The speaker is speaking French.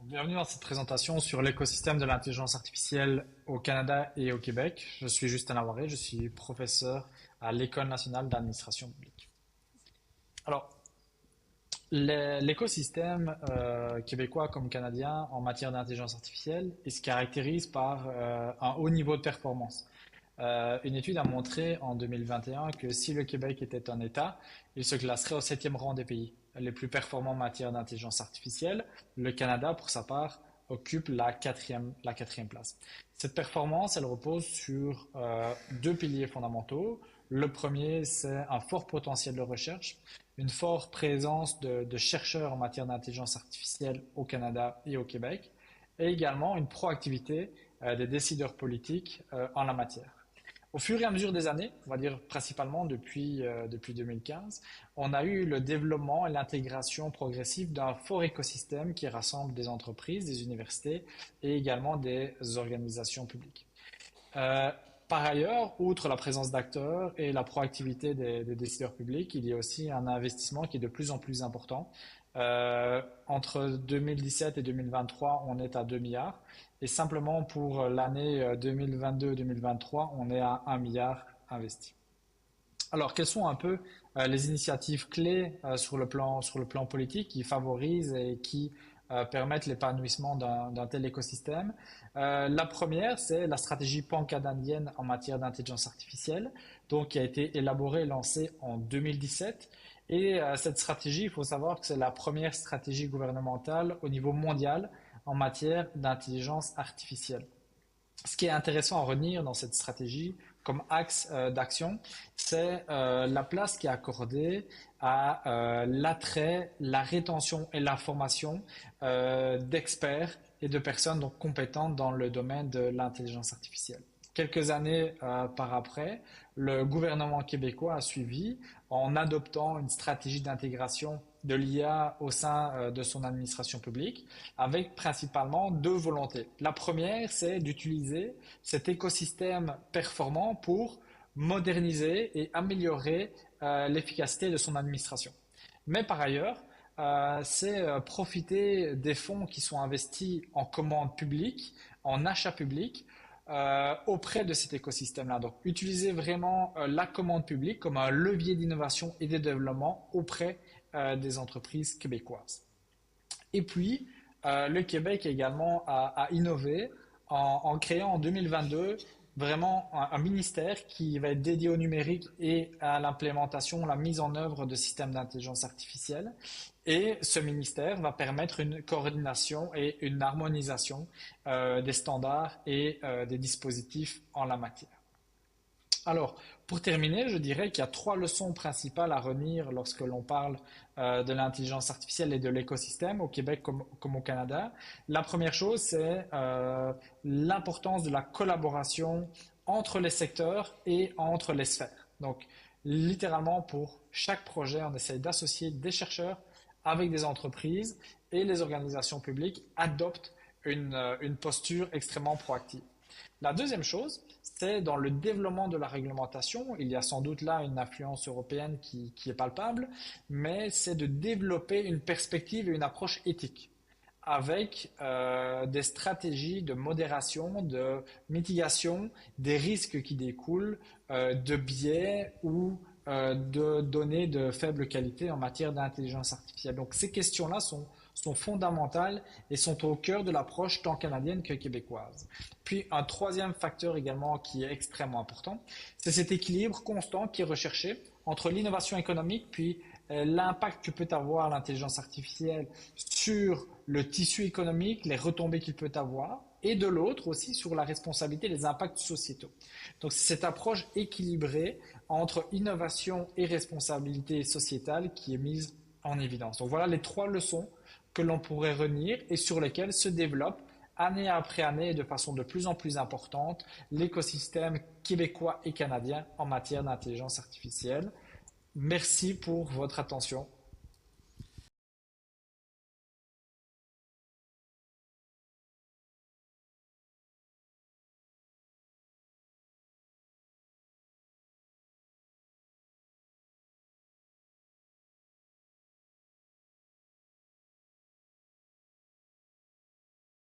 Bienvenue dans cette présentation sur l'écosystème de l'intelligence artificielle au Canada et au Québec. Je suis Justin Lavaré, je suis professeur à l'École nationale d'administration publique. Alors, l'écosystème québécois comme canadien en matière d'intelligence artificielle, il se caractérise par un haut niveau de performance. Une étude a montré en 2021 que si le Québec était un État, il se classerait au septième rang des pays les plus performants en matière d'intelligence artificielle. Le Canada, pour sa part, occupe la quatrième place. Cette performance, elle repose sur deux piliers fondamentaux. Le premier, c'est un fort potentiel de recherche, une forte présence de chercheurs en matière d'intelligence artificielle au Canada et au Québec, et également une proactivité des décideurs politiques en la matière. Au fur et à mesure des années, on va dire principalement depuis 2015, on a eu le développement et l'intégration progressive d'un fort écosystème qui rassemble des entreprises, des universités et également des organisations publiques. Euh, Par ailleurs, outre la présence d'acteurs et la proactivité des décideurs publics, il y a aussi un investissement qui est de plus en plus important. Entre 2017 et 2023, on est à 2 milliards. Et simplement pour l'année 2022-2023, on est à 1 milliard investi. Alors, quelles sont un peu les initiatives clés sur le plan politique qui favorisent et qui permettent l'épanouissement d'un tel écosystème? La première, c'est la stratégie pan-canadienne en matière d'intelligence artificielle, donc qui a été élaborée et lancée en 2017. Et cette stratégie, il faut savoir que c'est la première stratégie gouvernementale au niveau mondial en matière d'intelligence artificielle. Ce qui est intéressant à retenir dans cette stratégie comme axe d'action, c'est la place qui est accordée à l'attrait, la rétention et la formation d'experts et de personnes donc compétentes dans le domaine de l'intelligence artificielle. Quelques années par après, le gouvernement québécois a suivi en adoptant une stratégie d'intégration de l'IA au sein de son administration publique, avec principalement deux volontés. La première, c'est d'utiliser cet écosystème performant pour moderniser et améliorer l'efficacité de son administration. Mais par ailleurs, c'est profiter des fonds qui sont investis en commande publique, en achat public, auprès de cet écosystème-là. Donc, utiliser vraiment la commande publique comme un levier d'innovation et de développement auprès des entreprises québécoises. Et puis, le Québec également a innové en créant en 2022 vraiment un ministère qui va être dédié au numérique et à l'implémentation, la mise en œuvre de systèmes d'intelligence artificielle. Et ce ministère va permettre une coordination et une harmonisation des standards et des dispositifs en la matière. Alors, pour terminer, je dirais qu'il y a trois leçons principales à retenir lorsque l'on parle de l'intelligence artificielle et de l'écosystème au Québec comme au Canada. La première chose, c'est l'importance de la collaboration entre les secteurs et entre les sphères. Donc, littéralement, pour chaque projet, on essaye d'associer des chercheurs avec des entreprises et les organisations publiques adoptent une posture extrêmement proactive. La deuxième chose, c'est dans le développement de la réglementation. Il y a sans doute là une influence européenne qui est palpable, mais c'est de développer une perspective et une approche éthique avec des stratégies de modération, de mitigation des risques qui découlent de biais ou de données de faible qualité en matière d'intelligence artificielle. Donc ces questions-là sont fondamentales et sont au cœur de l'approche tant canadienne que québécoise. Puis un troisième facteur également qui est extrêmement important, c'est cet équilibre constant qui est recherché entre l'innovation économique puis l'impact que peut avoir l'intelligence artificielle sur le tissu économique, les retombées qu'il peut avoir, et de l'autre aussi sur la responsabilité, les impacts sociétaux. Donc c'est cette approche équilibrée entre innovation et responsabilité sociétale qui est mise en évidence. Donc voilà les trois leçons que l'on pourrait retenir et sur lesquelles se développe année après année et de façon de plus en plus importante l'écosystème québécois et canadien en matière d'intelligence artificielle. merci pour votre attention.